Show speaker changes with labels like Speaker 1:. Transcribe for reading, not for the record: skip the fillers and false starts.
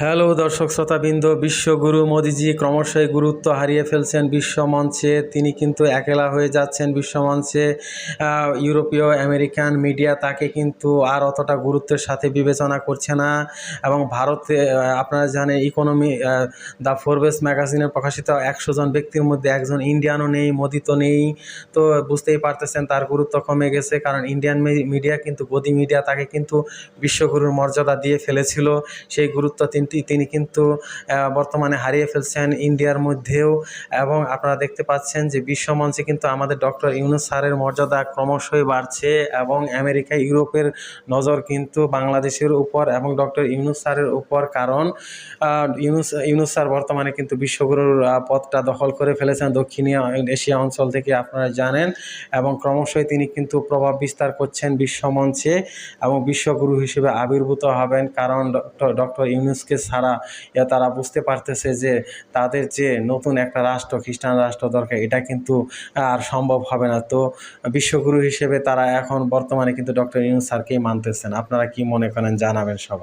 Speaker 1: Hello দর্শক শ্রোতাবৃন্দ, বিশ্বগুরু মোদিজি ক্রমশই গুরুত্ব হারিয়ে ফেলছেন বিশ্বমঞ্চে। তিনি কিন্তু একলা হয়ে যাচ্ছেন বিশ্বমঞ্চে। ইউরোপীয় আমেরিকান মিডিয়া তাকে কিন্তু আর অতটা গুরুত্বের সাথে বিবেচনা করছে না। এবং ভারতে আপনারা জানেন ইকোনমি দ্য ফোর্বস ম্যাগাজিনে প্রকাশিত 100 জন ব্যক্তির মধ্যে একজন ইন্ডিয়ানও নেই, মোদি তো নেই। তো বুঝতেই পারতেছেন তার গুরুত্ব কমে গেছে, কারণ ইন্ডিয়ান মিডিয়া কিন্তু গদি মিডিয়া তাকে কিন্তু বিশ্বগুরুর মর্যাদা দিয়ে ফেলেছিল। সেই গুরুত্ব তিনি কিন্তু বর্তমানে হারিয়ে ফেলছেন ইন্ডিয়ার মধ্যেও। এবং আপনারা দেখতে পাচ্ছেন যে বিশ্বমঞ্চে কিন্তু আমাদের ডক্টর ইউনূস স্যারের মর্যাদা ক্রমশই বাড়ছে এবং আমেরিকা ইউরোপের নজর কিন্তু বাংলাদেশের উপর এবং ডক্টর ইউনূস স্যারের উপর। কারণ ইউনূস স্যার বর্তমানে কিন্তু বিশ্বগুরুর পদটা দখল করে ফেলেছেন দক্ষিণীয় এশিয়া অঞ্চল থেকে, আপনারা জানেন। এবং ক্রমশই তিনি কিন্তু প্রভাব বিস্তার করছেন বিশ্বমঞ্চে এবং বিশ্বগুরু হিসেবে আবির্ভূত হবেন। কারণ ডক্টর ইউনূসকে ছাড়া তারা বুঝতে পারতেছে যে তাদের যে নতুন একটা রাষ্ট্র, খ্রিস্টান রাষ্ট্র দরকার, এটা কিন্তু আর সম্ভব হবে না। তো বিশ্বগুরু হিসেবে তারা এখন বর্তমানে কিন্তু ডক্টর ইউনূস স্যারকেই মানতেছেন। আপনারা কি মনে করেন জানাবেন সবাই।